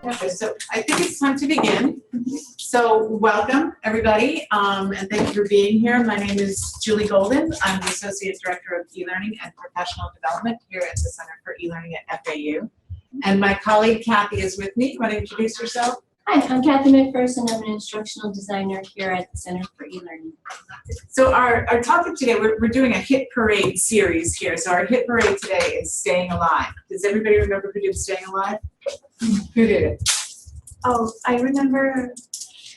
Okay, so I think it's time to begin. So welcome, everybody, and thank you for being here. My name is Julie Golden. I'm the Associate Director of eLearning and Professional Development here at the Center for eLearning at FAU. And my colleague, Kathy, is with me. Want to introduce yourself? Hi, I'm Kathy McPherson. I'm an instructional designer here at the Center for eLearning. So our topic today, we're doing a hit parade series here. So our hit parade today is Staying Alive. Does everybody remember who did Staying Alive? Who did it? Oh, I remember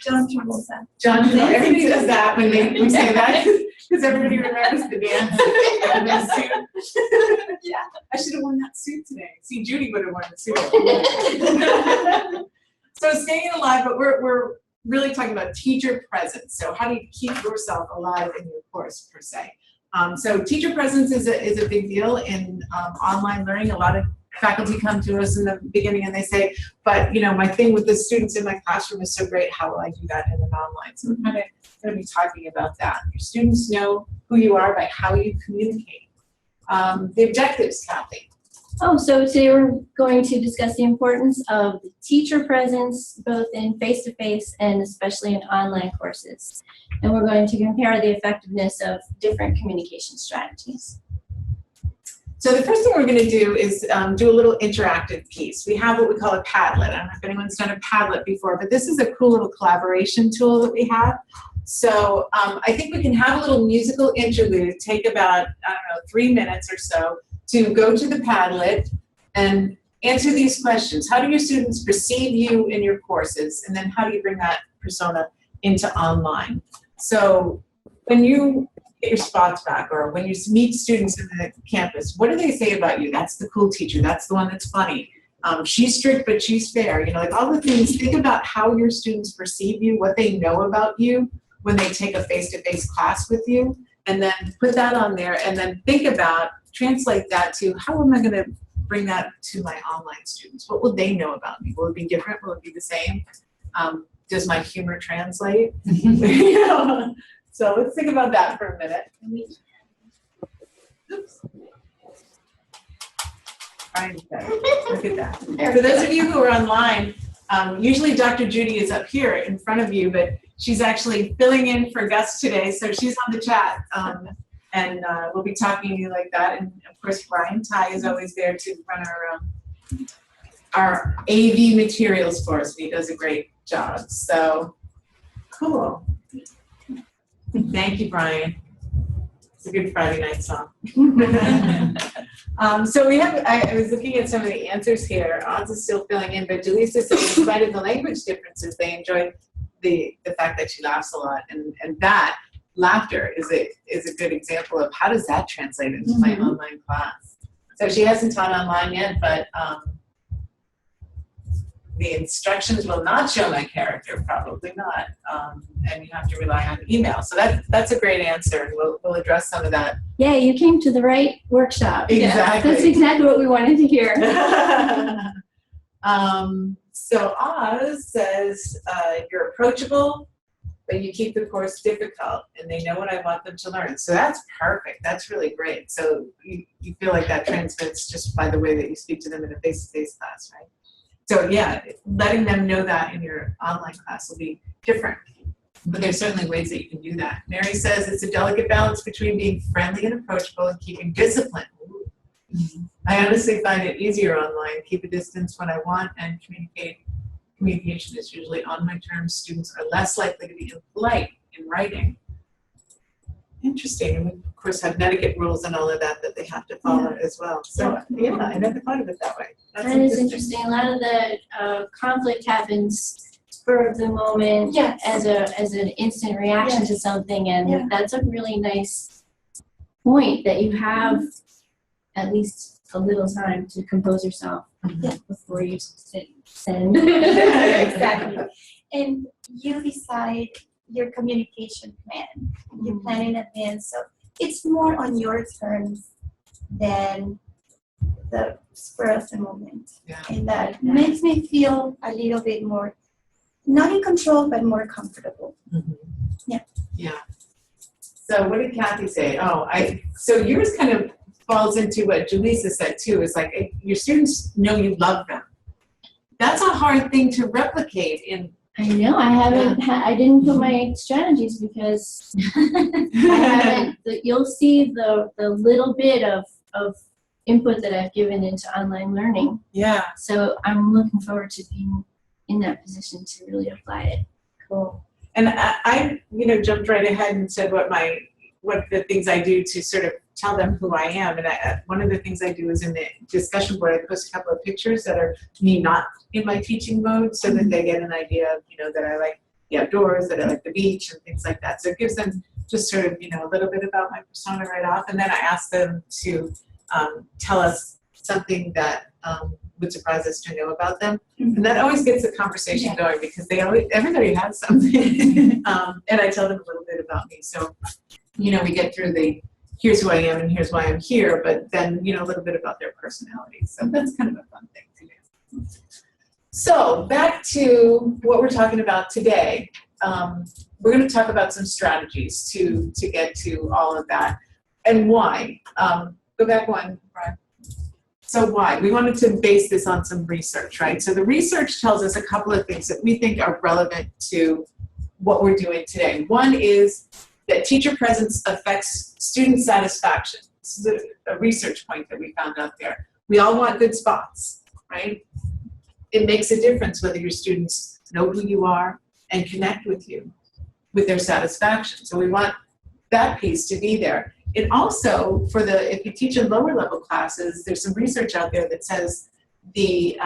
John Travolta. John Travolta. Everybody does that when we say that because everybody remembers the dance and the suit. Yeah. I should have worn that suit today. See, Judy would have worn the suit. So Staying Alive, but we're really talking about teacher presence. So how do you keep yourself alive in your course per se? So teacher presence is a big deal in online learning. A lot of faculty come to us in the beginning and they say, but you know, my thing with the students in my classroom is so great, how will I do that in an online? So we're kind of going to be talking about that. Your students know who you are by how you communicate. The objectives, Kathy. Oh, so today we're going to discuss the importance of the teacher presence, both in face-to-face and especially in online courses. And we're going to compare the effectiveness of different communication strategies. So the first thing we're going to do is do a little interactive piece. We have what we call a Padlet. I don't know if anyone's done a Padlet before, but this is a cool little collaboration tool that we have. So I think we can have a little musical interlude, take about, I don't know, 3 minutes or so to go to the Padlet and answer these questions. How do your students perceive you in your courses? And then how do you bring that persona into online? So when you get your spots back or when you meet students in the campus, what do they say about you? That's the cool teacher. That's the one that's funny. She's strict, but she's fair. You know, like all the things, think about how your students perceive you, what they know about you when they take a face-to-face class with you, and then put that on there and then think about, translate that to how am I going to bring that to my online students? What will they know about me? Will it be different? Will it be the same? Does my humor translate? You know? So let's think about that for a minute. Oops. Look at that. For those of you who are online, usually Dr. Judy is up here in front of you, but she's actually filling in for Gus today, so she's on the chat. And we'll be talking to you like that. And of course, Brian Ty is always there to run our AV materials for us. He does a great job. So cool. Thank you, Brian. It's a good Friday night song. So we have, I was looking at some of the answers here. Oz is still filling in, but Delisa said in spite of the language differences, they enjoyed the fact that she laughs a lot. And that laughter is a good example of how does that translate into my online class. So she hasn't taught online yet, but the instructions will not show my character, probably not, and you have to rely on email. So that's a great answer, and we'll address some of that. Yeah, you came to the right workshop. Exactly. That's exactly what we wanted to hear. So Oz says, you're approachable, but you keep the course difficult, and they know what I want them to learn. So that's perfect. That's really great. So you feel like that transmits just by the way that you speak to them in a face-to-face class, right? So yeah, letting them know that in your online class will be different. But there's certainly ways that you can do that. Mary says it's a delicate balance between being friendly and approachable and keeping discipline. I honestly find it easier online. Keep a distance when I want and communicate. Communication is usually on my terms. Students are less likely to be impolite in writing. Interesting. And we, of course, have etiquette rules and all of that they have to follow as well. So, yeah, I never thought of it that way. That's That is interesting. A lot of the conflict happens spur of the moment, Yes. as an instant reaction to something, and Yeah. that's a really nice point that you have at least a little time to compose yourself before you send. Exactly. And you decide your communication plan. You plan in advance. So it's more on your terms than the spur of the moment. Yeah. And that makes me feel a little bit more, not in control, but more comfortable. Yeah. Yeah. So what did Kathy say? Oh, so yours kind of falls into what Julissa said too, is like your students know you love them. that's a hard thing to replicate in. I know, I haven't I didn't put my strategies because I haven't, you'll see the little bit of input that I've given into online learning. Yeah. So I'm looking forward to being in that position to really apply it. Cool. And I jumped right ahead and said what the things I do to sort of tell them who I am. And one of the things I do is in the discussion board, I post a couple of pictures that are me not in my teaching mode so that they get an idea of, that I like the outdoors, that I like the beach and things like that. So it gives them just sort of, a little bit about my persona right off. And then I ask them to tell us something that would surprise us to know about them. And that always gets the conversation going because everybody has something. And I tell them a little bit about me. So, we get through here's who I am and here's why I'm here, but then, a little bit about their personality. So that's kind of a fun thing to do. So back to what we're talking about today. We're going to talk about some strategies to get to all of that and why. Go back one, Brian. So why? We wanted to base this on some research, right? So the research tells us a couple of things that we think are relevant to what we're doing today. One is that teacher presence affects student satisfaction. This is a research point that we found out there. We all want good spots, right? It makes a difference whether your students know who you are and connect with you, with their satisfaction. So we want that piece to be there. It also, if you teach in lower level classes, there's some research out there that says the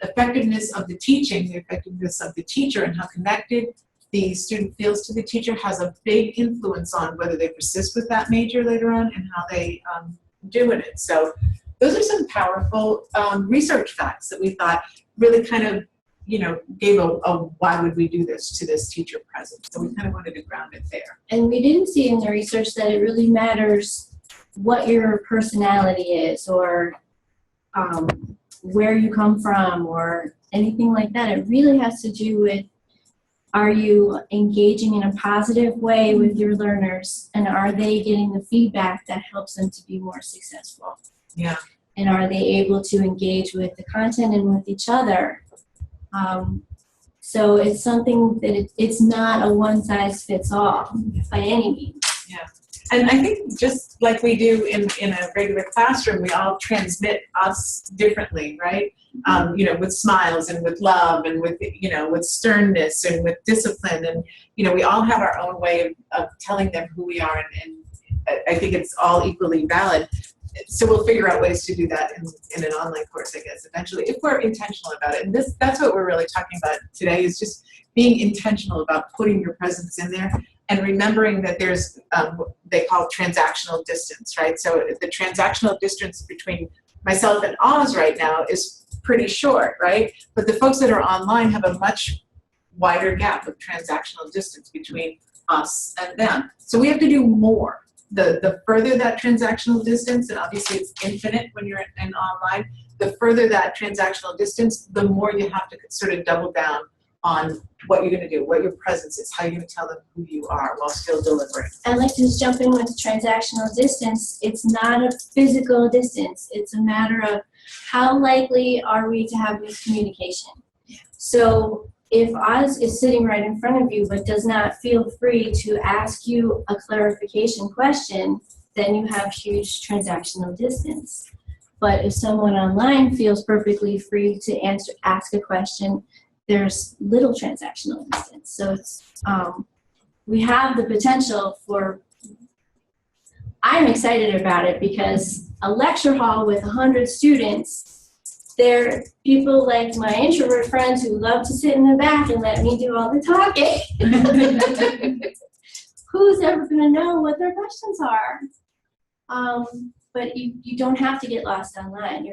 effectiveness of the teaching, the effectiveness of the teacher and how connected the student feels to the teacher has a big influence on whether they persist with that major later on and how they do in it. So those are some powerful research facts that we thought really kind of, gave a why would we do this to this teacher presence. So we kind of wanted to ground it there. And we didn't see in the research that it really matters what your personality is or where you come from or anything like that. It really has to do with, are you engaging in a positive way with your learners, and are they getting the feedback that helps them to be more successful? Yeah. And are they able to engage with the content and with each other? So it's something that it's not a one-size-fits-all by any means. Yeah. And I think just like we do in a regular classroom, we all transmit us differently, right? With smiles and with love and with sternness and with discipline. And, we all have our own way of telling them who we are. And I think it's all equally valid. So we'll figure out ways to do that in an online course, I guess, eventually, if we're intentional about it. And that's what we're really talking about today, is just being intentional about putting your presence in there and remembering that there's, they call transactional distance, right? So the transactional distance between myself and Oz right now is pretty short, right? But the folks that are online have a much wider gap of transactional distance between us and them. So we have to do more. The further that transactional distance, and obviously it's infinite when you're in online, the further that transactional distance, the more you have to sort of double down on what you're going to do, what your presence is, how you're going to tell them who you are while still delivering. I'd like to just jump in with transactional distance. It's not a physical distance. It's a matter of how likely are we to have this communication. Yeah. So if Oz is sitting right in front of you but does not feel free to ask you a clarification question, then you have huge transactional distance. But if someone online feels perfectly free to ask a question, there's little transactional distance. So it's, we have the potential for, I'm excited about it because a lecture hall with 100 students, there are people like my introvert friends who love to sit in the back and let me do all the talking. Who's ever going to know what their questions are? But you don't have to get lost online.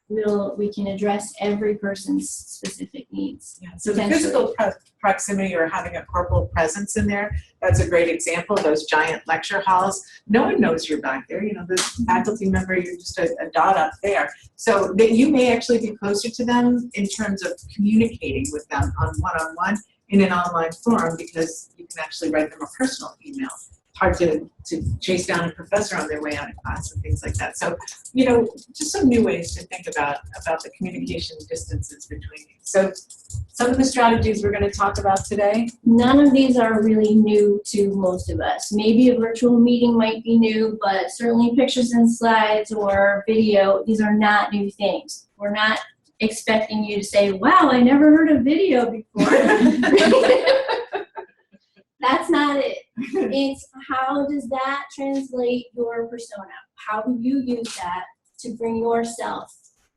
We can address every person's specific needs. Yeah. So the physical proximity or having a corporal presence in there, that's a great example. Those giant lecture halls, no one knows you're back there. The faculty member, you're just a dot up there. So that you may actually be closer to them in terms of communicating with them on one-on-one in an online forum, because you can actually write them a personal email hard to chase down a professor on their way out of class and things like that. So, you know, just some new ways to think about the communication distances between you. So some of the strategies we're going to talk about today. None of these are really new to most of us. Maybe a virtual meeting might be new, but certainly pictures and slides or video, these are not new things. We're not expecting you to say, wow, I never heard of video before. That's not it. It's how does that translate your persona? How do you use that to bring yourself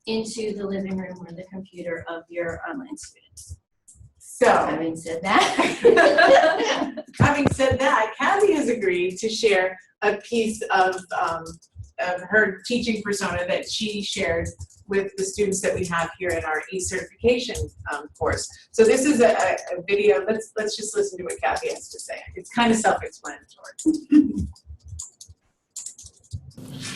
into the living room or the computer of your online students? So, having said that, Kathy has agreed to share a piece of her teaching persona that she shared with the students that we have here in our e-certification course. So this is a video. Let's just listen to what Kathy has to say. It's kind of self-explanatory.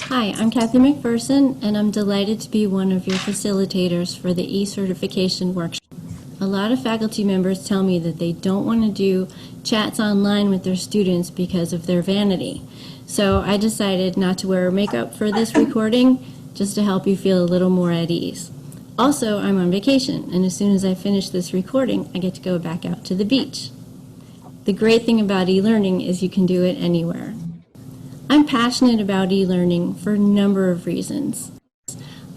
Hi, I'm Kathy McPherson, and I'm delighted to be one of your facilitators for the e-certification workshop. A lot of faculty members tell me that they don't want to do chats online with their students because of their vanity. So I decided not to wear makeup for this recording, just to help you feel a little more at ease. Also, I'm on vacation, and as soon as I finish this recording, I get to go back out to the beach. The great thing about e-learning is you can do it anywhere. I'm passionate about e-learning for a number of reasons.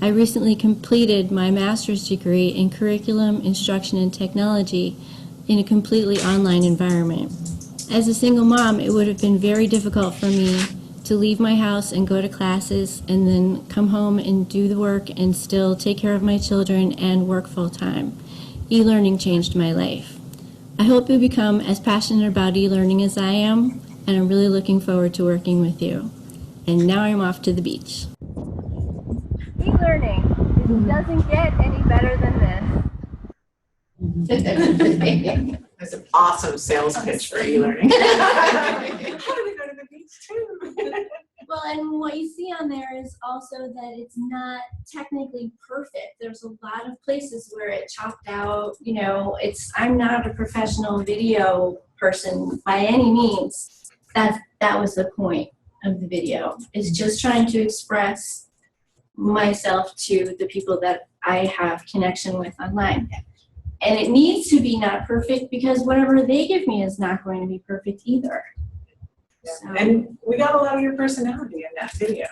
I recently completed my master's degree in curriculum, instruction, and technology in a completely online environment. As a single mom, it would have been very difficult for me to leave my house and go to classes and then come home and do the work and still take care of my children and work full-time. E-learning changed my life. I hope you become as passionate about e-learning as I am, and I'm really looking forward to working with you. And now I'm off to the beach. E-learning, it doesn't get any better than this. That's an awesome sales pitch for e-learning. How do we go to the beach too? Well, and what you see on there is also that it's not technically perfect. There's a lot of places where it chopped out, you know, I'm not a professional video person by any means. That was the point of the video, is just trying to express myself to the people that I have connection with online. And it needs to be not perfect because whatever they give me is not going to be perfect either. Yeah. So. And we got a lot of your personality in that video.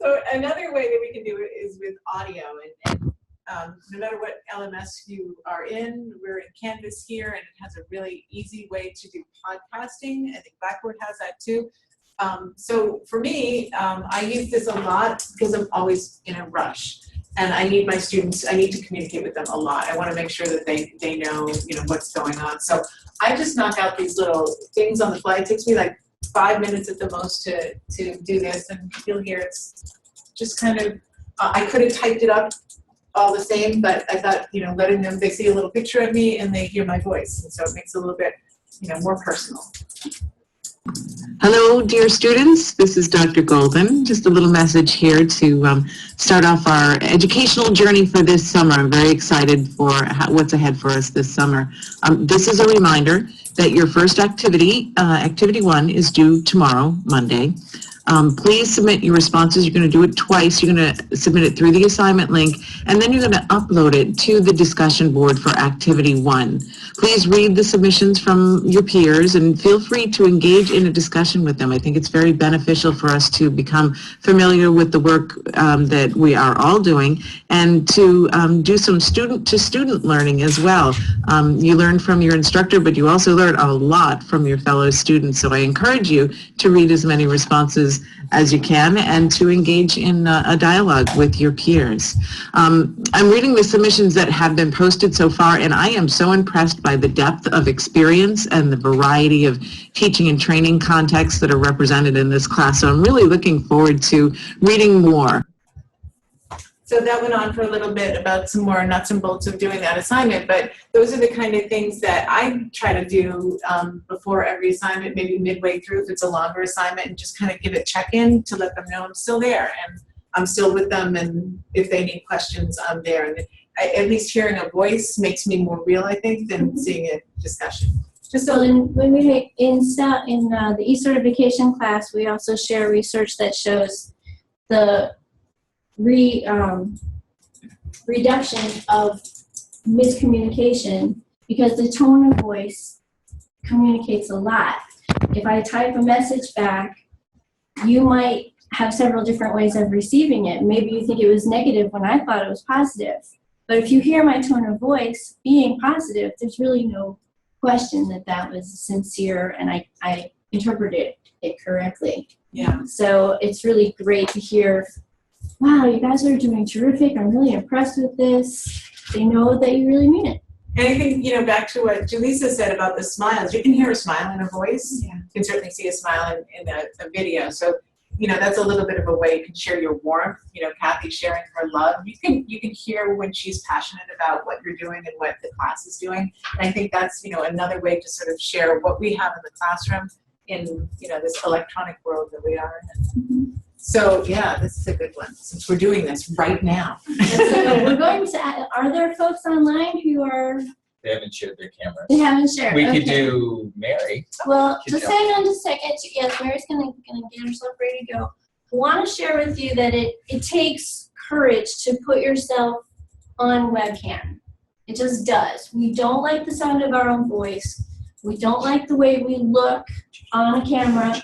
So another way that we can do it is with audio. And no matter what LMS you are in, we're in Canvas here, and it has a really easy way to do podcasting. I think Blackboard has that too. So for me, I use this a lot because I'm always in a rush. And I need my students, I need to communicate with them a lot. I want to make sure that they know, you know, what's going on. So I just knock out these little things on the fly. It takes me like 5 minutes at the most to do this. And you'll hear it's just kind of, I could have typed it up all the same, but I thought, you know, letting them, they see a little picture of me and they hear my voice. And so it makes it a little bit, you know, more personal. Hello, dear students. This is Dr. Golden. Just a little message here to start off our educational journey for this summer. I'm very excited for what's ahead for us this summer. This is a reminder that your first activity, activity 1, is due tomorrow, Monday. Please submit your responses. You're going to do it twice. You're going to submit it through the assignment link, and then you're going to upload it to the discussion board for activity 1. Please read the submissions from your peers and feel free to engage in a discussion with them. I think it's very beneficial for us to become familiar with the work that we are all doing, and to do some student-to-student learning as well. You learn from your instructor, but you also learn a lot from your fellow students. So I encourage you to read as many responses as you can and to engage in a dialogue with your peers. I'm reading the submissions that have been posted so far, and I am so impressed by the depth of experience and the variety of teaching and training contexts that are represented in this class. So I'm really looking forward to reading more. So that went on for a little bit about some more nuts and bolts of doing that assignment, but those are the kind of things that I try to do before every assignment, maybe midway through if it's a longer assignment, and just kind of give a check-in to let them know I'm still there and I'm still with them, and if they need questions, I'm there. And at least hearing a voice makes me more real, I think, than seeing a discussion. Just So so, when we make the e-certification class, we also share research that shows the reduction of miscommunication because the tone of voice communicates a lot. If I type a message back, you might have several different ways of receiving it. Maybe you think it was negative when I thought it was positive. But if you hear my tone of voice being positive, there's really no question that that was sincere and I interpreted it correctly. yeah. So it's really great to hear, wow, you guys are doing terrific. I'm really impressed with this. They know that you really mean it. And I think, back to what Julissa said about the smiles, you can hear a smile in a voice. Yeah. You can certainly see a smile in a video. So, that's a little bit of a way you can share your warmth. Kathy sharing her love. You can hear when she's passionate about what you're doing and what the class is doing. And I think that's, another way to sort of share what we have in the classroom in, this electronic world that we are in. Mm-hmm. So, yeah, this is a good one since we're doing this right now. So we're going to, are there folks online who are, They haven't shared their cameras. they haven't shared? We could Okay. do Mary. Well, Good just job. hang on just a second. Yes, Mary's gonna get herself ready to go. I want to share with you that it takes courage to put yourself on webcam. It just does. We don't like the sound of our own voice. We don't like the way we look on a camera,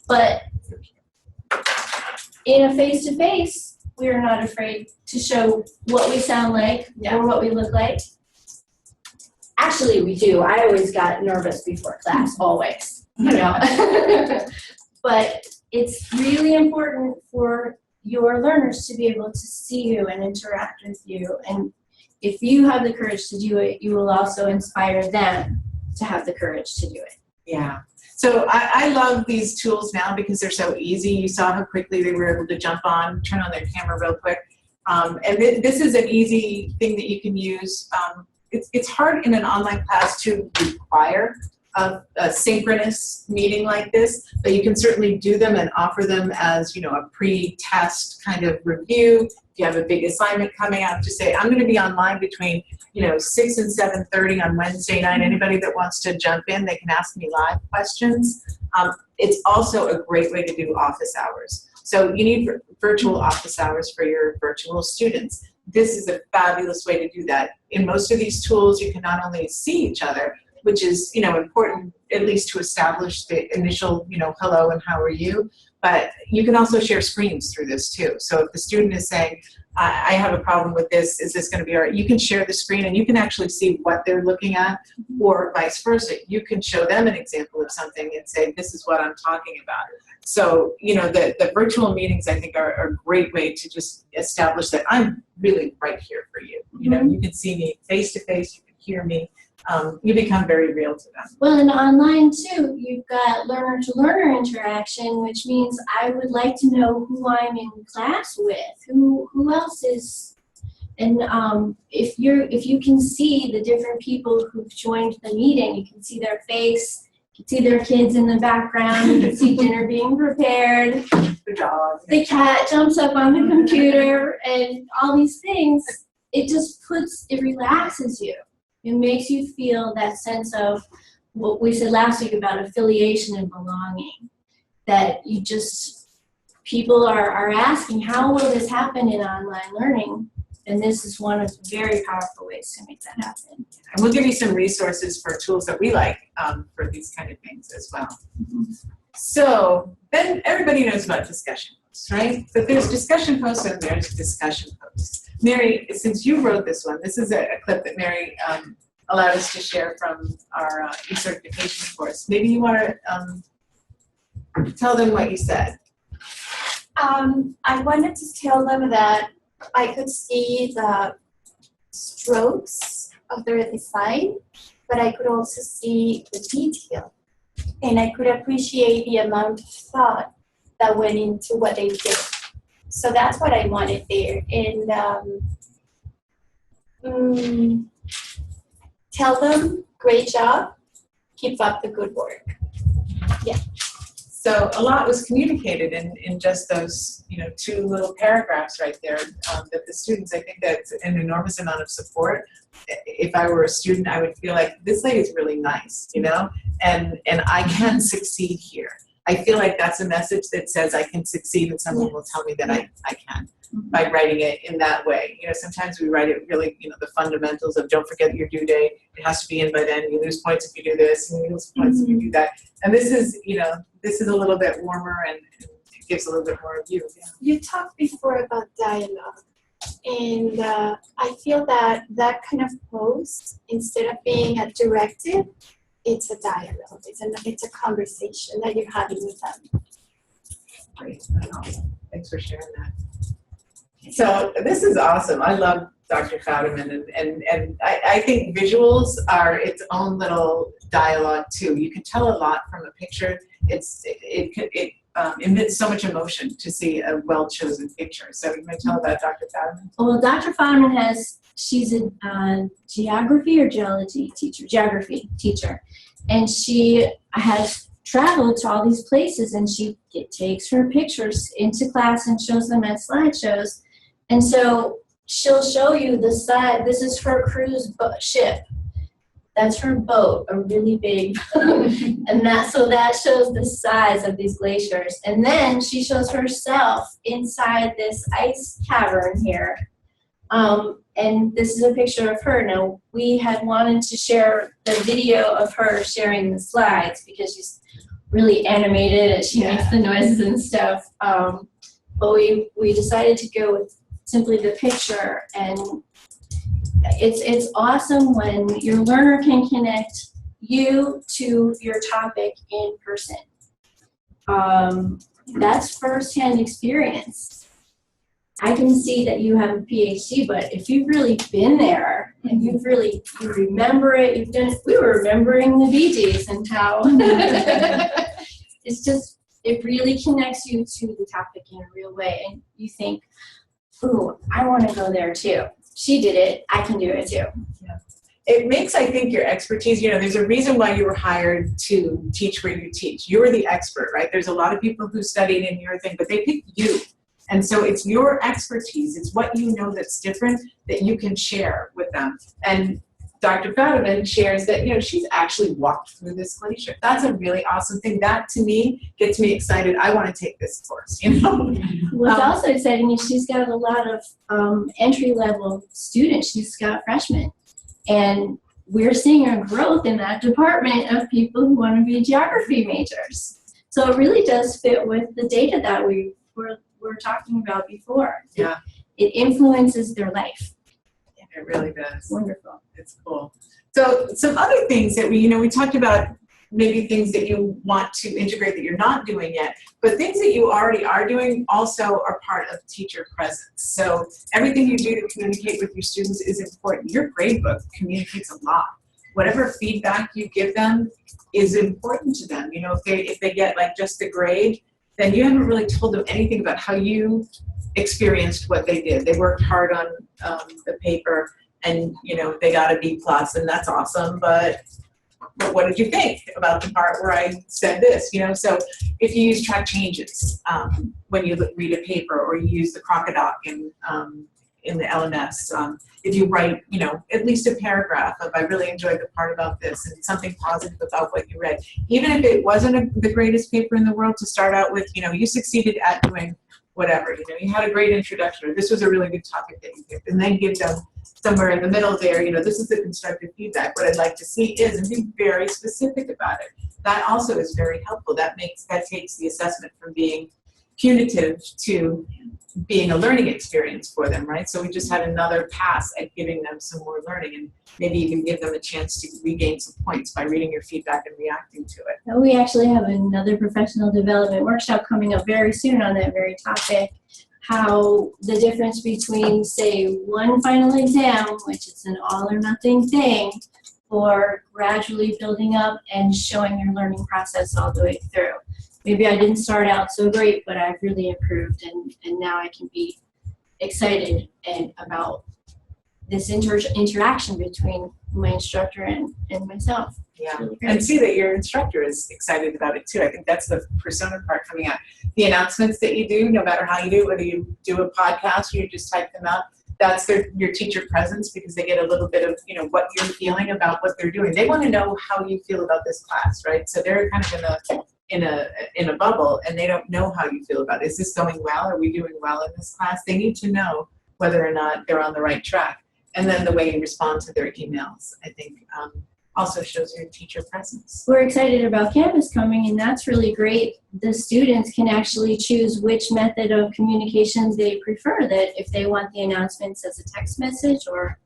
but in a face-to-face, we are not afraid to show what we sound like or what we look like. Actually, we do. I always got nervous before class, always, But it's really important for your learners to be able to see you and interact with you. And if you have the courage to do it, you will also inspire them to have the courage to do it. Yeah. So I love these tools now because they're so easy. You saw how quickly they were able to jump on, turn on their camera real quick. And this is an easy thing that you can use. It's hard in an online class to require a synchronous meeting like this, but you can certainly do them and offer them as, a pre-test kind of review. If you have a big assignment coming out, to say, I'm going to be online between 6 and 7:30 on Wednesday night. Anybody that wants to jump in, they can ask me live questions. It's also a great way to do office hours. So you need virtual office hours for your virtual students. This is a fabulous way to do that. In most of these tools, you can not only see each other, which is, important at least to establish the initial, hello and how are you, but you can also share screens through this too. So if the student is saying, I have a problem with this, is this going to be all right? You can share the screen and you can actually see what they're looking at, or vice versa. You can show them an example of something and say, this is what I'm talking about. So, the virtual meetings, I think, are a great way to just establish that I'm really right here for you. You can see me face to face, you can hear me. You become very real to them. Well, and online too, you've got learner-to-learner interaction, which means I would like to know who I'm in class with, who else is, and if you can see the different people who've joined the meeting, you can see their face, you can see their kids in the background, you can see dinner being prepared, The dog. the cat jumps up on the computer, and all these things. It relaxes you. It makes you feel that sense of what we said last week about affiliation and belonging. That people are asking, how will this happen in online learning? And this is one of the very powerful ways to make that happen. And we'll give you some resources for tools that we like for these kind of things as well. So then everybody knows about discussion posts, right? But there's discussion posts and there's discussion posts. Mary, since you wrote this one, this is a clip that Mary allowed us to share from our e-certification course. Maybe you want to tell them what you said. I wanted to tell them that I could see the strokes of their design, but I could also see the detail. And I could appreciate the amount of thought that went into what they did. So that's what I wanted there. And tell them, great job, keep up the good work. Yeah. So a lot was communicated in just those, you know, 2 little paragraphs right there, that the students, I think that's an enormous amount of support. If I were a student, I would feel like this lady's really nice, you know, and I can succeed here. I feel like that's a message that says I can succeed, and someone will tell me that I can by writing it in that way. You know, sometimes we write it really, you know, the fundamentals of don't forget your due date. It has to be in by then. You lose points if you do this, and you lose points if you do that. And this is, you know, this is a little bit warmer and it gives a little bit more of you. Yeah. You talked before about dialogue, and I feel that that kind of post, instead of being a directive, it's a dialogue. It's a conversation that you're having with them. Great. Thanks for sharing that. So this is awesome. I love Dr. Fowderman, and I think visuals are its own little dialogue too. You can tell a lot from a picture. It emits so much emotion to see a well-chosen picture. So you might tell about Dr. Fowderman? Well, Dr. Fowderman she's a geography or geology teacher, geography teacher. And she has traveled to all these places, and she takes her pictures into class and shows them at slideshows. And so she'll show you the side. This is her cruise ship. That's her boat, a really big, and that shows the size of these glaciers. And then she shows herself inside this ice cavern here. And this is a picture of her. Now, we had wanted to share the video of her sharing the slides because she's really animated and she makes the noises and stuff. But we decided to go with simply the picture, and it's awesome when your learner can connect you to your topic in person. That's firsthand experience. I can see that you have a PhD, but if you've really been there and you remember it, you've done it. We were remembering the Bee Gees and how it really connects you to the topic in a real way, and you think, ooh, I want to go there too. She did it, I can do it too. Yeah. It makes, I think, your expertise, you know, there's a reason why you were hired to teach where you teach. You're the expert, right? There's a lot of people who studied in your thing, but they picked you. And so it's your expertise, it's what you know that's different that you can share with them. And Dr. Fowderman shares that, you know, she's actually walked through this glacier. That's a really awesome thing. That, to me, gets me excited. I want to take this course, you know? What's also exciting is she's got a lot of entry-level students. She's got freshmen. And we're seeing a growth in that department of people who want to be geography majors. So it really does fit with the data that we were talking about before. Yeah. It influences their life. It really does. Wonderful. It's cool. So some other things that we talked about, maybe things that you want to integrate that you're not doing yet, but things that you already are doing also are part of teacher presence. So everything you do to communicate with your students is important. Your gradebook communicates a lot. Whatever feedback you give them is important to them. You know, if they get like just the grade, then you haven't really told them anything about how you experienced what they did. They worked hard on the paper, and you know they got a B+, and that's awesome. But what did you think about the part where I said this? You know, so if you use track changes when you read a paper, or you use the Crocodoc in the LMS, if you write, you know, at least a paragraph of I really enjoyed the part about this and something positive about what you read, even if it wasn't the greatest paper in the world, to start out with, you know, you succeeded at doing whatever, you know, you had a great introduction, or this was a really good topic that you picked, and then give them somewhere in the middle there, you know, this is the constructive feedback. What I'd like to see is, and be very specific about it. That also is very helpful. That takes the assessment from being punitive to being a learning experience for them, right? So we just had another pass at giving them some more learning, and maybe even give them a chance to regain some points by reading your feedback and reacting to it. And we actually have another professional development workshop coming up very soon on that very topic, how the difference between, say, one final exam, which is an all or nothing thing, or gradually building up and showing your learning process all the way through. Maybe I didn't start out so great, but I've really improved, and now I can be excited about this interaction between my instructor and myself. Yeah, Really great. and see that your instructor is excited about it too. I think that's the persona part coming out. The announcements that you do, no matter how you do it, whether you do a podcast or you just type them out, that's your teacher presence, because they get a little bit of, you know, what you're feeling about what they're doing. They want to know how you feel about this class, right? So they're kind of in a bubble, and they don't know how you feel about it. Is this going well? Are we doing well in this class? They need to know whether or not they're on the right track. And then the way you respond to their emails, I think, also shows your teacher presence. We're excited about Canvas coming, and that's really great. The students can actually choose which method of communication they prefer, that if they want the announcements as a text message, or,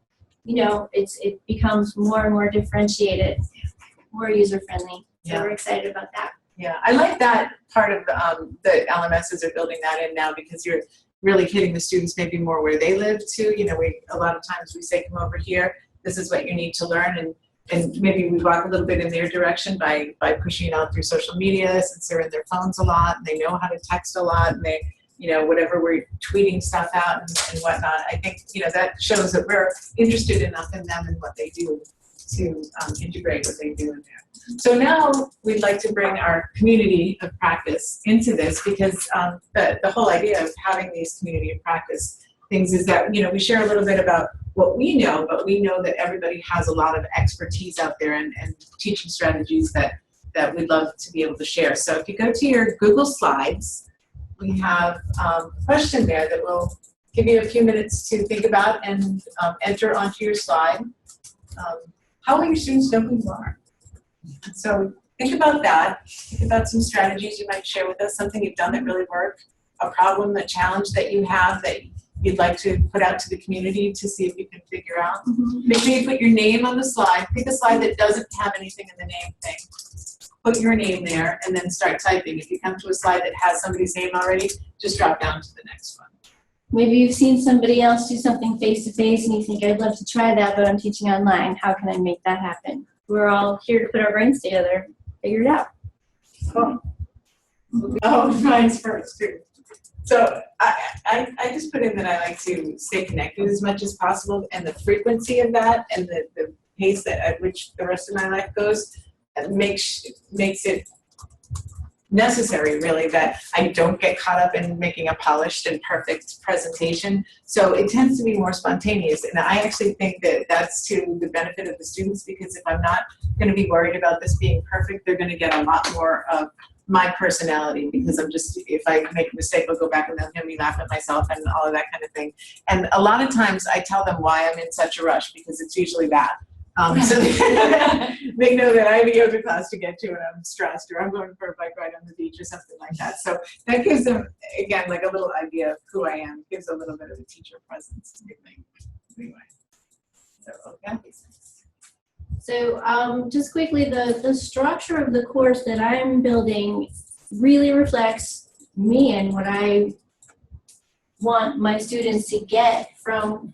you know, it becomes more and more differentiated, more user-friendly. So Yeah. we're excited about that. Yeah, I like that part of the LMSs are building that in now, because you're really hitting the students maybe more where they live too. You know, a lot of times we say, come over here, this is what you need to learn, and maybe we walk a little bit in their direction by pushing it out through social media, since they're in their phones a lot and they know how to text a lot, and they, you know, whatever, we're tweeting stuff out and whatnot. I think, you know, that shows that we're interested enough in them and what they do to integrate what they do in there. So now we'd like to bring our community of practice into this, because the whole idea of having these community of practice things is that, you know, we share a little bit about what we know, but we know that everybody has a lot of expertise out there and teaching strategies that we'd love to be able to share. So if you go to your Google Slides, we have a question there that will give you a few minutes to think about and enter onto your slide. How will your students know who you are? And so think about that. Think about some strategies you might share with us, something you've done that really worked, a problem, a challenge that you have that you'd like to put out to the community to see if you can figure out. Mm-hmm. Make sure you put your name on the slide. Pick a slide that doesn't have anything in the name thing. Put your name there and then start typing. If you come to a slide that has somebody's name already, just drop down to the next one. Maybe you've seen somebody else do something face-to-face and you think, I'd love to try that, but I'm teaching online. How can I make that happen? We're all here to put our brains together, figure it out. Cool. Oh, mine's first too. So I just put in that I like to stay connected as much as possible, and the frequency of that and the pace at which the rest of my life goes makes it necessary, really, that I don't get caught up in making a polished and perfect presentation. So it tends to be more spontaneous, and I actually think that that's to the benefit of the students, because if I'm not going to be worried about this being perfect, they're going to get a lot more of my personality, because I'm just, if I make a mistake, I'll go back and they'll hear me laugh at myself and all of that kind of thing. And a lot of times I tell them why I'm in such a rush, because it's usually that. So they know that I have a yoga class to get to and I'm stressed, or I'm going for a bike ride on the beach or something like that. So that gives them, again, like a little idea of who I am, gives a little bit of a teacher presence. Anyway. So, okay. So just quickly, the structure of the course that I'm building really reflects me and what I want my students to get from,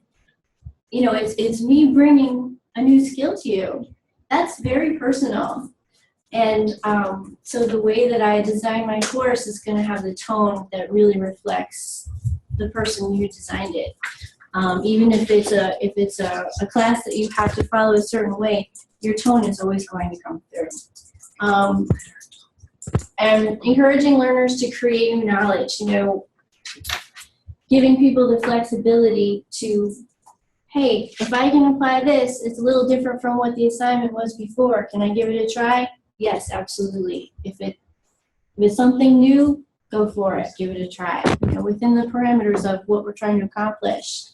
you know, it's me bringing a new skill to you. That's very personal. And so the way that I design my course is going to have the tone that really reflects the person who designed it. Even if it's a class that you have to follow a certain way, your tone is always going to come through. And encouraging learners to create new knowledge, you know, giving people the flexibility to, hey, if I can apply this, it's a little different from what the assignment was before. Can I give it a try? Yes, absolutely. If it's something new, go for it. Give it a try. You know, within the parameters of what we're trying to accomplish.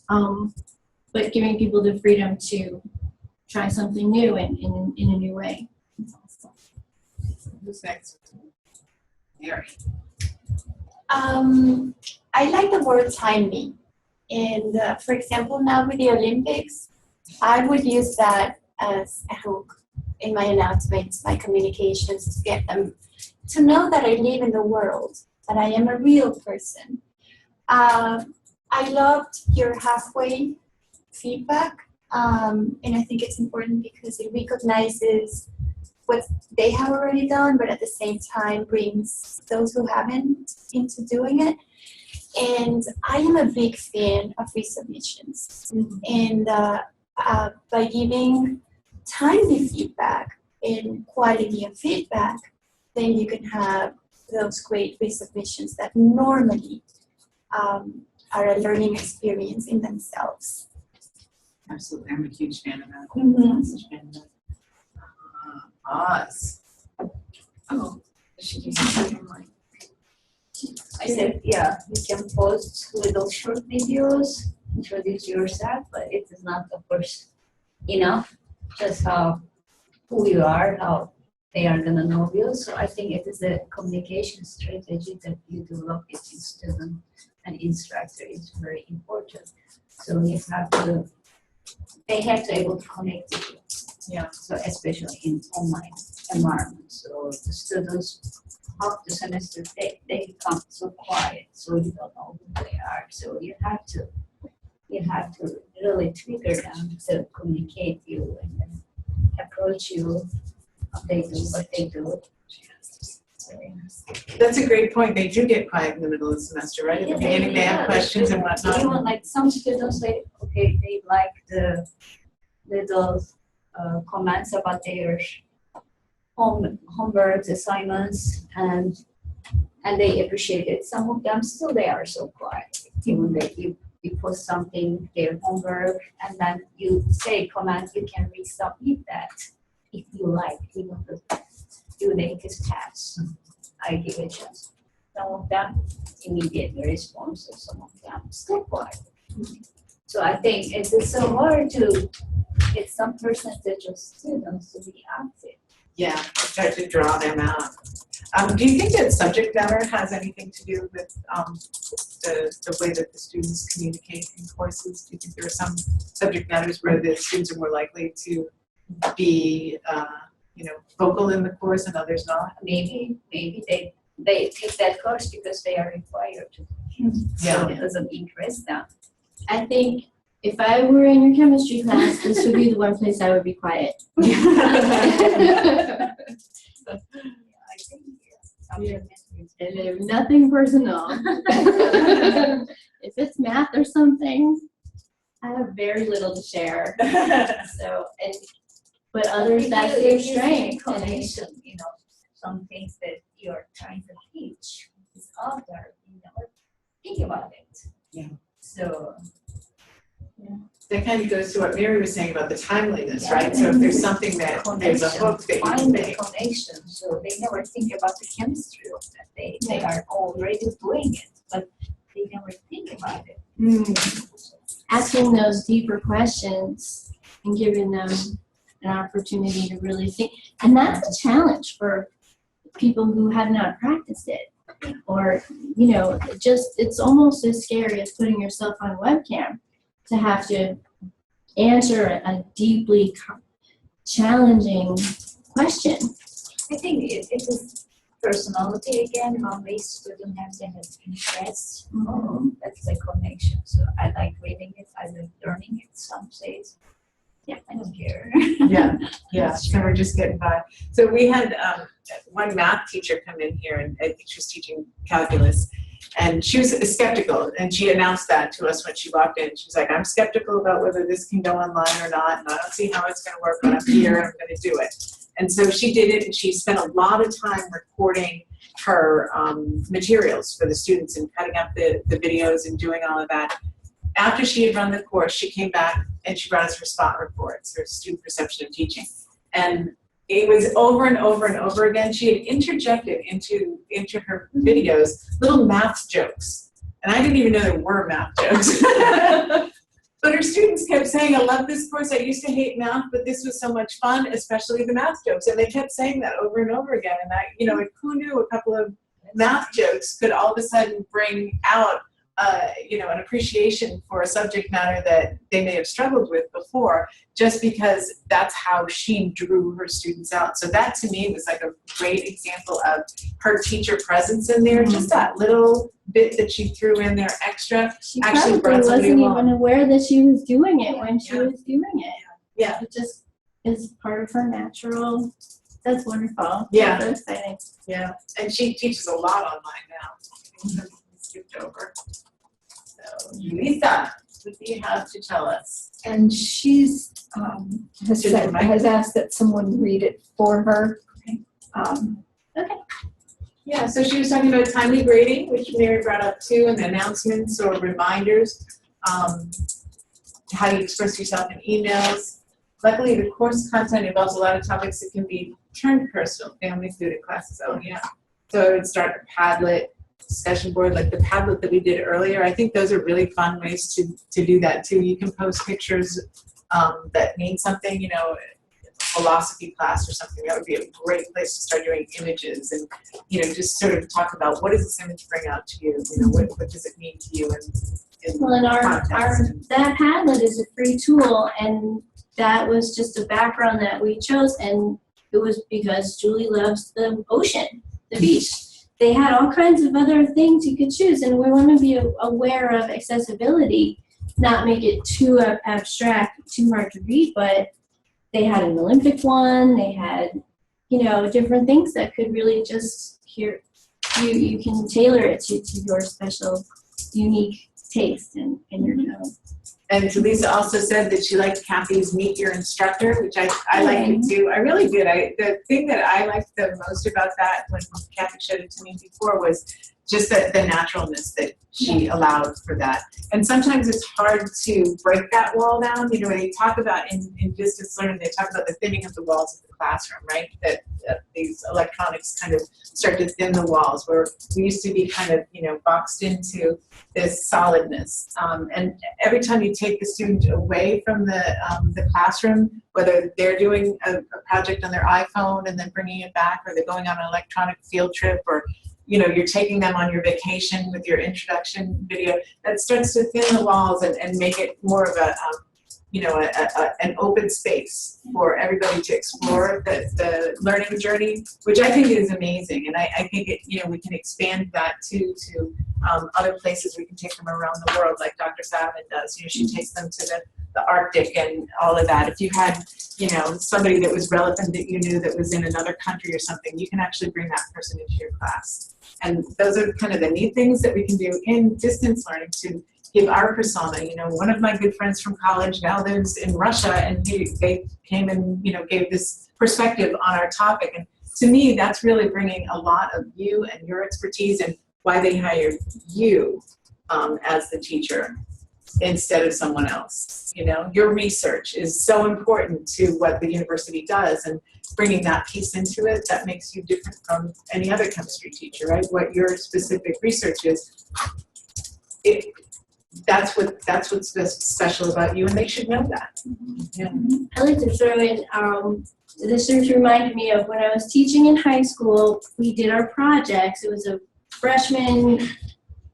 But giving people the freedom to try something new in a new way. Who's next? Mary. I like the word timing. And for example, now with the Olympics, I would use that as a hook in my announcements, my communications, to get them to know that I live in the world, that I am a real person. I loved your halfway feedback, and I think it's important because it recognizes what they have already done, but at the same time brings those who haven't into doing it. And I am a big fan of resubmissions. And by giving timely feedback and quality of feedback, then you can have those great resubmissions that normally are a learning experience in themselves. Absolutely, I'm a huge fan of that. Mhm. Such a fan of that. Oz. Oh, she can something like. I said, yeah, you can post little short videos, introduce yourself, but it is not, of course, enough. Just who you are, how they are gonna know you. So I think it is a communication strategy that you develop between student and instructor is very important. So you have to, they have to able to connect with you. Yeah. So especially in online environment. So the students half the semester they become so quiet, so you don't know who they are. So you have to really trigger them to communicate you and then approach you. They do what they do. So, That's a great point. They do get quiet in the middle of the semester, right? At the beginning, they have questions and whatnot. Even like some students say, okay, they like the little comments about their homework assignments and they appreciate it. Some of them still they are so quiet. Even that you post something, their homework, and then you say comment, you can resubmit that if you like, even the due date is passed. I give a chance. Some of them immediately respond, so some of them still quiet. So I think it is so hard to get some percentage of students to be active. Yeah, start to draw them out. Do you think that subject matter has anything to do with the way that the students communicate in courses? Do you think there are some subject matters where the students are more likely to be, vocal in the course and others not? Maybe they take that course because they are required to. So it doesn't interest them. I think if I were in your chemistry class, this would be the one place I would be quiet. I think And nothing personal. If it's math or something, I have very little to share. So, but others, that's their strength. Connection, some things that you're trying to teach is out there, think about it. Yeah. So. That kind of goes to what Mary was saying about the timeliness, right? So if there's something that there's a hook that you can Find the make. connection, so they never think about the chemistry of that. They are already doing it, but they never think about it. Asking those deeper questions and giving them an opportunity to really think. And that's a challenge for people who have not practiced it. Or, it's almost as scary as putting yourself on webcam to have to answer a deeply challenging question. I think it is personality again, how many students have to have interest. That's the connection. So I like reading it, I like learning it. Some say, yeah, I don't care. Yeah. So we're just getting by. So we had one math teacher come in here, and I think she was teaching calculus, and she was skeptical, and she announced that to us when she walked in. She was like, I'm skeptical about whether this can go online or not, and I don't see how it's going to work, but I'm here and I'm going to do it. And so she did it, and she spent a lot of time recording her materials for the students and cutting up the videos and doing all of that. After she had run the course, she came back and she brought us her spot reports, her student perception of teaching. And it was over and over and over again. She had interjected into her videos little math jokes. And I didn't even know there were math jokes. But her students kept saying, I love this course. I used to hate math, but this was so much fun, especially the math jokes. And they kept saying that over and over again. And like, who knew a couple of math jokes could all of a sudden bring out an appreciation for a subject matter that they may have struggled with before, just because that's how she drew her students out. So that to me was like a great example of her teacher presence in there. Just that little bit that she threw in there extra She actually probably brought somebody wasn't along. even aware that she was doing it when she was doing it. Yeah. It just is part of her natural. That's wonderful. Yeah. That's so exciting. Yeah. And she teaches a lot online now. Skipped over. So, Lisa, what do you have to tell us? And she's has asked that someone read it for her. Yeah, so she was talking about timely grading, which Mary brought up too, and announcements or reminders, how you express yourself in emails. Luckily, the course content involves a lot of topics that can be turned personal, family, student, classes. Oh yeah. So I would start a Padlet discussion board, like the Padlet that we did earlier. I think those are really fun ways to do that too. You can post pictures that mean something, you know, philosophy class or something. That would be a great place to start doing images and, you know, just sort of talk about what does this image bring out to you? You know, what does it mean to you? Well, and that Padlet is a free tool, and that was just a background that we chose, and it was because Julie loves the ocean, the beach. They had all kinds of other things you could choose, and we want to be aware of accessibility, not make it too abstract, too hard to read, but they had an Olympic one, they had, you know, different things that could really just you can tailor it to your special, unique taste and your tone. And Lisa also said that she liked Kathy's Meet Your Instructor, which I liked it too. I really did. The thing that I liked the most about that when Kathy showed it to me before was just the naturalness that she allowed for that. And sometimes it's hard to break that wall down. You know, when they talk about in distance learning, they talk about the thinning of the walls of the classroom, right? That these electronics kind of start to thin the walls, where we used to be kind of, you know, boxed into this solidness. And every time you take the student away from the classroom, whether they're doing a project on their iPhone and then bringing it back, or they're going on an electronic field trip, or you know, you're taking them on your vacation with your introduction video, that starts to thin the walls and make it more of a, you know, an open space for everybody to explore the learning journey, which I think is amazing. And I think it, you know, we can expand that to other places. We can take them around the world, like Dr. Savin does. You know, she takes them to the Arctic and all of that. If you had, you know, somebody that was relevant that you knew that was in another country or something, you can actually bring that person into your class. And those are kind of the neat things that we can do in distance learning to give our persona. You know, one of my good friends from college now lives in Russia, and they came and, you know, gave this perspective on our topic. And to me, that's really bringing a lot of you and your expertise and why they hired you as the teacher instead of someone else. You know, your research is so important to what the university does, and bringing that piece into it, that makes you different from any other chemistry teacher, right? What your specific research is, that's what's special about you, and they should know that. Yeah. I like to throw in, this just reminded me of when I was teaching in high school, we did our projects. It was a freshman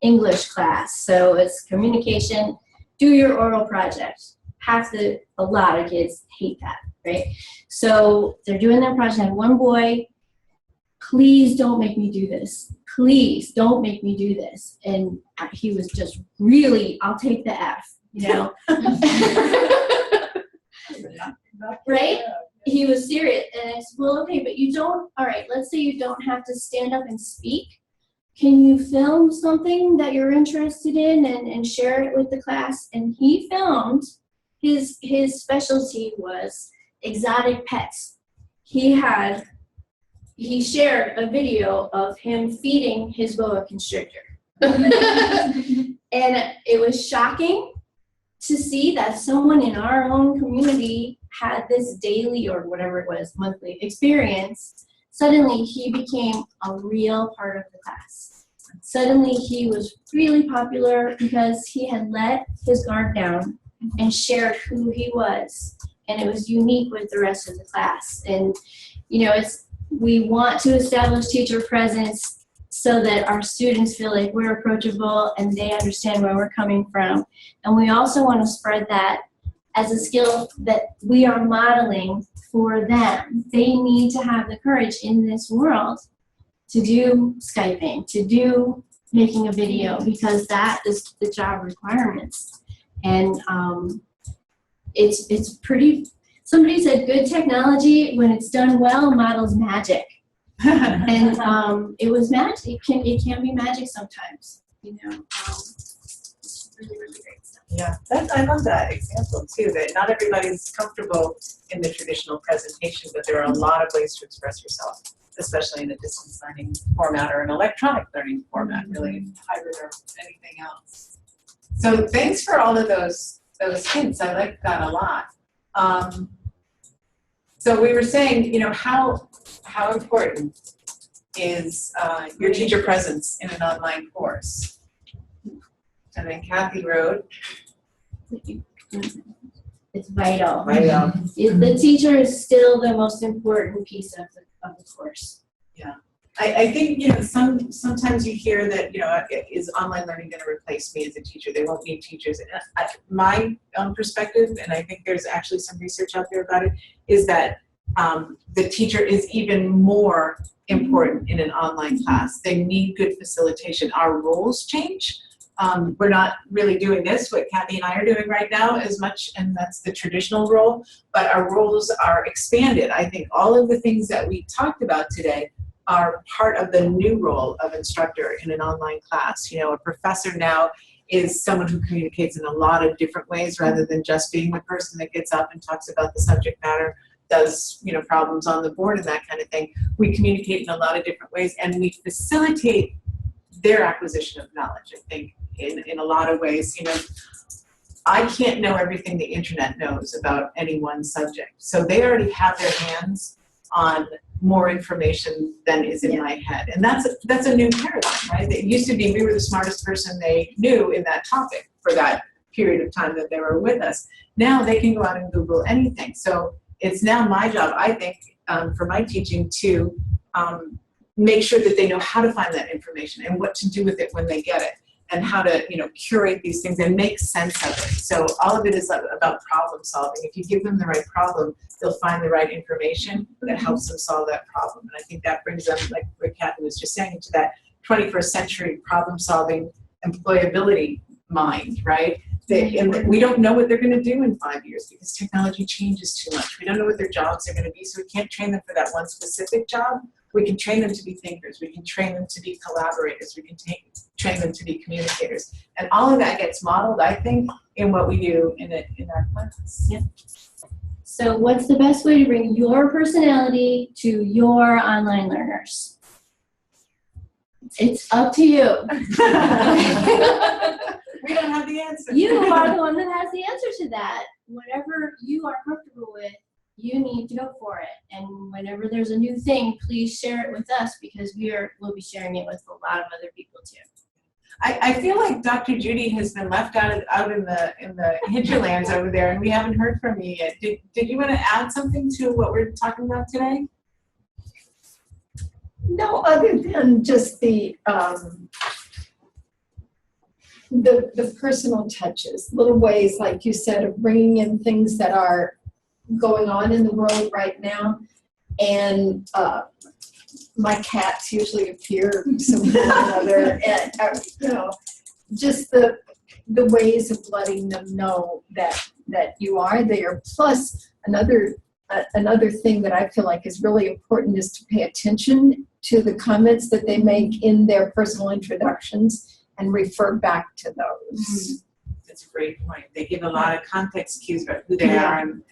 English class, so it's communication, do your oral project. A lot of kids hate that, right? So they're doing their project, and one boy, please don't make me do this. Please don't make me do this. And he was just really, I'll take the F, you know? Right? He was serious. And I said, well, okay, but you don't, all right, let's say you don't have to stand up and speak. Can you film something that you're interested in and share it with the class? And he filmed, his specialty was exotic pets. He shared a video of him feeding his boa constrictor. And it was shocking to see that someone in our own community had this daily, or whatever it was, monthly experience. Suddenly he became a real part of the class. Suddenly he was really popular because he had let his guard down and shared who he was. And it was unique with the rest of the class. And, you know, we want to establish teacher presence so that our students feel like we're approachable and they understand where we're coming from. And we also want to spread that as a skill that we are modeling for them. They need to have the courage in this world to do Skyping, to do making a video, because that is the job requirements. And it's pretty, somebody said good technology, when it's done well, models magic. And it was magic. It can be magic sometimes, you know. really, really great stuff. Yeah, I love that example too, that not everybody's comfortable in the traditional presentation, but there are a lot of ways to express yourself, especially in a distance learning format or an electronic learning format, really hybrid or anything else. So thanks for all of those hints. I like that a lot. So we were saying, you know, how important is your teacher presence in an online course? And then Kathy wrote, It's vital. Vital. The teacher is still the most important piece of the course. I think, you know, sometimes you hear that, you know, is online learning going to replace me as a teacher? They won't need teachers. And my perspective, and I think there's actually some research out there about it, is that the teacher is even more important in an online class. They need good facilitation. Our roles change. We're not really doing this, what Kathy and I are doing right now as much, and that's the traditional role, but our roles are expanded. I think all of the things that we talked about today are part of the new role of instructor in an online class. You know, a professor now is someone who communicates in a lot of different ways rather than just being the person that gets up and talks about the subject matter, does, you know, problems on the board and that kind of thing. We communicate in a lot of different ways, and we facilitate their acquisition of knowledge, I think, in a lot of ways. You know, I can't know everything the internet knows about any one subject. So they already have their hands on more information than is in my head. And that's a new paradigm, right? It used to be we were the smartest person they knew in that topic for that period of time that they were with us. Now they can go out and Google anything. So it's now my job, I think, for my teaching to make sure that they know how to find that information and what to do with it when they get it, and how to, you know, curate these things and make sense of it. So all of it is about problem solving. If you give them the right problem, they'll find the right information that helps them solve that problem. And I think that brings them, like what Kathy was just saying, to that 21st century problem solving employability mind, right? We don't know what they're going to do in 5 years because technology changes too much. We don't know what their jobs are going to be, so we can't train them for that one specific job. We can train them to be thinkers. We can train them to be collaborators. We can train them to be communicators. And all of that gets modeled, I think, in what we do in our class. Yeah. So what's the best way to bring your personality to your online learners? It's up to you. We don't have the answer. You are the one that has the answer to that. Whatever you are comfortable with, you need to go for it. And whenever there's a new thing, please share it with us, because we'll be sharing it with a lot of other people too. I feel like Dr. Judy has been left out in the hinterlands over there, and we haven't heard from you yet. Did you want to add something to what we're talking about today? No, other than just the personal touches, little ways, like you said, of bringing in things that are going on in the world right now. And my cats usually appear somehow or another, and you know, just the ways of letting them know that you are there. Plus, another thing that I feel like is really important is to pay attention to the comments that they make in their personal introductions and refer back to those. That's a great point. They give a lot of context cues about who they are and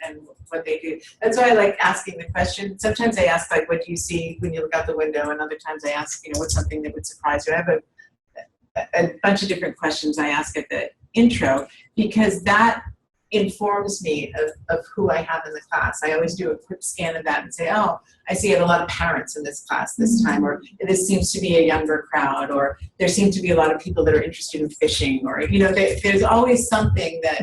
what they do. That's why I like asking the question. Sometimes I ask, like, what do you see when you look out the window? And other times I ask, you know, what's something that would surprise you? I have a bunch of different questions I ask at the intro, because that informs me of who I have in the class. I always do a quick scan of that and say, oh, I see I have a lot of parents in this class this time, or this seems to be a younger crowd, or there seem to be a lot of people that are interested in fishing, or, you know, there's always something that,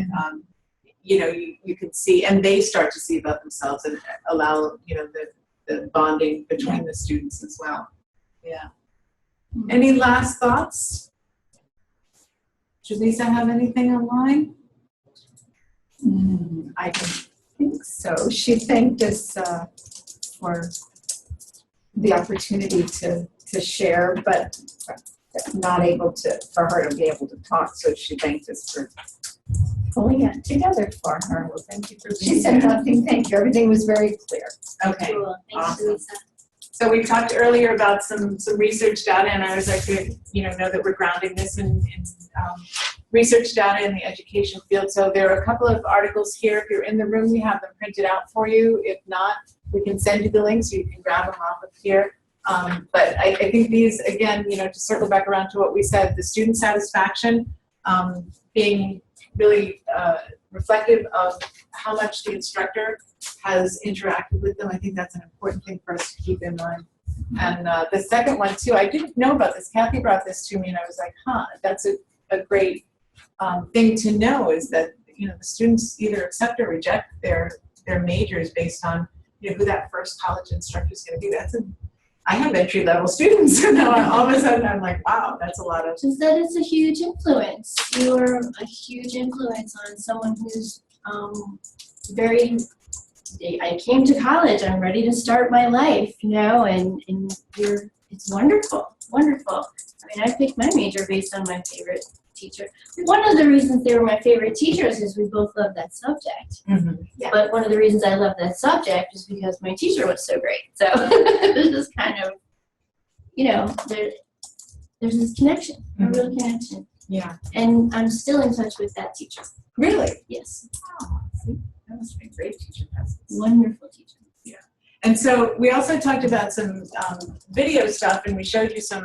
you know, you can see, and they start to see about themselves and allow, you know, the bonding between the students as well. Yeah. Any last thoughts? Does Lisa have anything online? I don't think so. She thanked us for the opportunity to share, but not able for her to be able to talk. So she thanked us for pulling it together for her. Well, thank you for being She said here. nothing. Thank you. Everything was very clear. Okay. Cool. Thanks, Awesome. Lisa. So we talked earlier about some research data, and I was like to, you know that we're grounding this in research data in the education field. So there are a couple of articles here. If you're in the room, we have them printed out for you. If not, we can send you the link so you can grab them off of here. But I think these, again, to circle back around to what we said, the student satisfaction being really reflective of how much the instructor has interacted with them. I think that's an important thing for us to keep in mind. And the second one too, I didn't know about this. Kathy brought this to me and I was like, that's a great thing to know, is that the students either accept or reject their majors based on who that first college instructor is going to be. I have entry-level students, and now all of a sudden I'm like, wow, that's a lot of. Just that it's a huge influence. You're a huge influence on someone who's I came to college, I'm ready to start my life, and it's wonderful, wonderful. I mean, I picked my major based on my favorite teacher. One of the reasons they were my favorite teachers is we both loved that subject. Mm-hmm. Yeah. But one of the reasons I love that subject is because my teacher was so great. So there's this kind of, there's this connection, a real connection. Yeah. And I'm still in touch with that teacher. Really? Yes. Oh, see, that must be a great teacher presence. Wonderful teacher. Yeah. And so we also talked about some video stuff, and we showed you some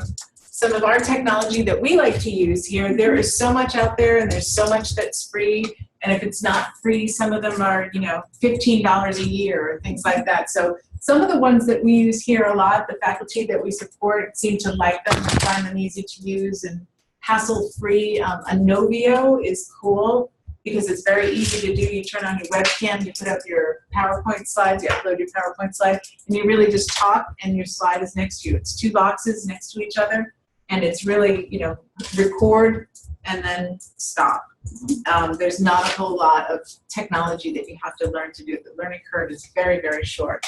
of our technology that we like to use here. There is so much out there, and there's so much that's free. And if it's not free, some of them are, $15 a year or things like that. So some of the ones that we use here a lot, the faculty that we support seem to like them and find them easy to use and hassle-free. Novio is cool because it's very easy to do. You turn on your webcam, you put up your PowerPoint slides, you upload your PowerPoint slide, and you really just talk, and your slide is next to you. It's 2 boxes next to each other. And it's really, record and then stop. There's not a whole lot of technology that you have to learn to do. The learning curve is very, very short.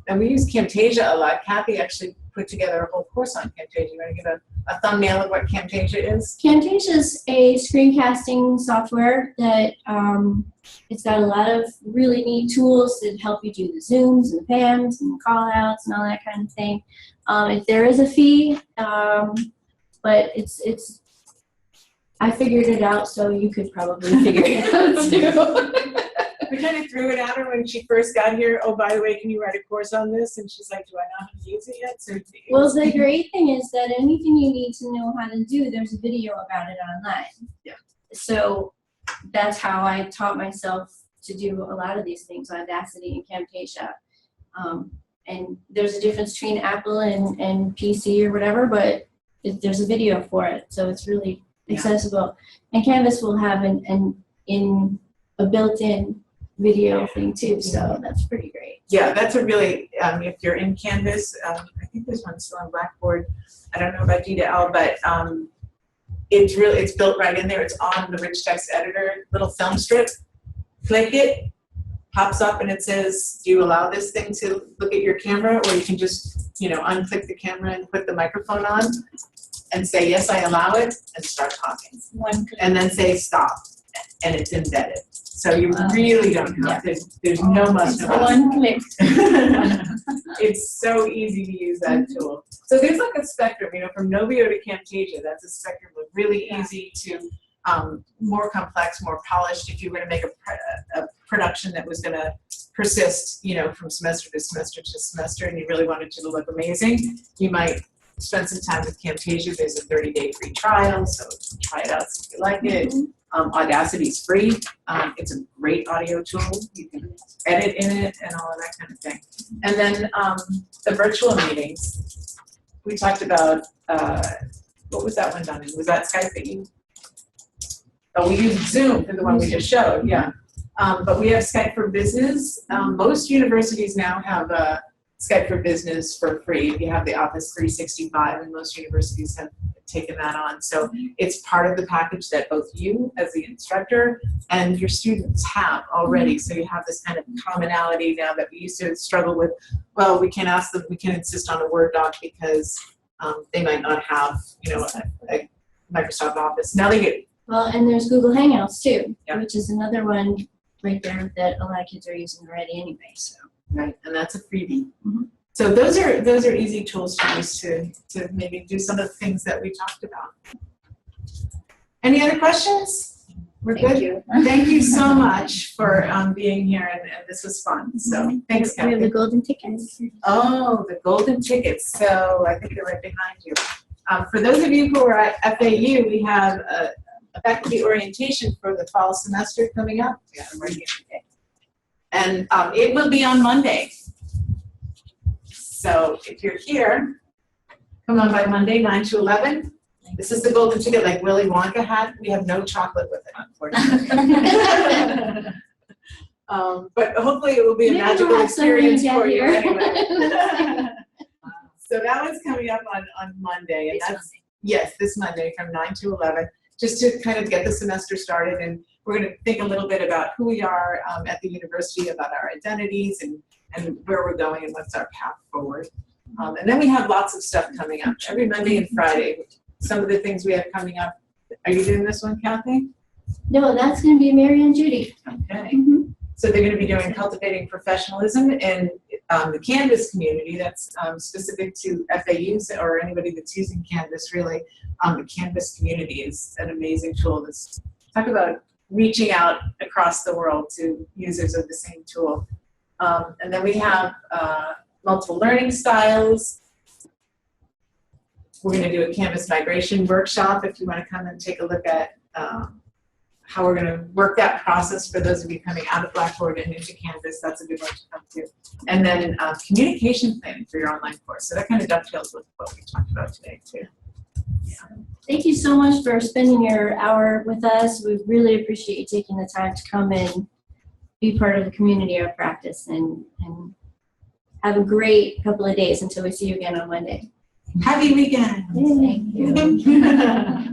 And we use Camtasia a lot. Kathy actually put together a whole course on Camtasia. You want to give a thumbnail of what Camtasia is? Camtasia is a screencasting software that it's got a lot of really neat tools that help you do the zooms and the pans and the call outs and all that kind of thing. There is a fee, but it's I figured it out, so you could probably figure it out too. We kind of threw it at her when she first got here. Oh, by the way, can you write a course on this? And she's like, do I know how to use it yet? So well, the great thing is that anything you need to know how to do, there's a video about it online. Yeah. So that's how I taught myself to do a lot of these things, Audacity and Camtasia. And there's a difference between Apple and PC or whatever, but there's a video for it. So it's really accessible. And Canvas will have a built-in video thing too, so that's pretty great. Yeah, that's a really, if you're in Canvas, I think this one's still on Blackboard. I don't know about D2L, but it's built right in there. It's on the rich text editor, little film strip. Click it, pops up, and it says, do you allow this thing to look at your camera? Or you can just, unclick the camera and put the microphone on and say, yes, I allow it, and start talking. And then say stop, and it's embedded. So you really don't have to, there's no must-have. One click. It's so easy to use that tool. So there's like a spectrum, from Novio to Camtasia, that's a spectrum of really easy to more complex, more polished. If you were going to make a production that was going to persist, from semester to semester to semester, and you really wanted it to look amazing, you might spend some time with Camtasia. There's a 30-day free trial, so try it out see if you like it. Audacity is free. It's a great audio tool. You can edit in it and all of that kind of thing. And then the virtual meetings. We talked about, what was that one done in? Was that Skype that you? Oh, we used Zoom for the one we just showed, yeah. But we have Skype for Business. Most universities now have Skype for Business for free if you have the Office 365, and most universities have taken that on. So it's part of the package that both you as the instructor and your students have already. So you have this kind of commonality now that we used to struggle with. Well, we can't ask them, we can't insist on a Word doc because they might not have, a Microsoft Office. Now they get. Well, and there's Google Hangouts too, Yeah. which is another one right there that a lot of kids are using already anyway. So. Right, and that's a freebie. Mm-hmm. So those are easy tools to use to maybe do some of the things that we talked about. Any other questions? We're Thank good? you. Thank you so much for being here, and this was fun. So thanks, We have the Kathy. golden tickets. Oh, the golden tickets. So I think they're right behind you. For those of you who are at FAU, we have a faculty orientation for the fall semester coming up. Yeah, I'm right here today. And it will be on Monday. So if you're here, come on by Monday, 9 to 11. This is the golden ticket like Willy Wonka had. We have no chocolate with it, unfortunately. But hopefully it will be a Maybe we'll magical have some when you experience get for you here. anyway. So that one's coming up on Monday, and that's, yes, this Monday from 9 to 11, just to kind of get the semester started. And we're going to think a little bit about who we are at the university, about our identities and where we're going and what's our path forward. And then we have lots of stuff coming up every Monday and Friday. Some of the things we have coming up. Are you doing this one, Kathy? No, that's going to be Mary and Judy. Okay. Mhm. So they're going to be doing Cultivating Professionalism in the Canvas community. That's specific to FAUs or anybody that's using Canvas, really. The Canvas community is an amazing tool. Let's talk about reaching out across the world to users of the same tool. And then we have multiple learning styles. We're going to do a Canvas migration workshop if you want to come and take a look at how we're going to work that process for those of you coming out of Blackboard and into Canvas. That's a good one to come to. And then communication planning for your online course. So that kind of dovetails with what we talked about today too. Thank you so much for spending your hour with us. We really appreciate you taking the time to come and be part of the community of practice, and have a great couple of days until we see you again on Monday. Happy weekend. Thank you.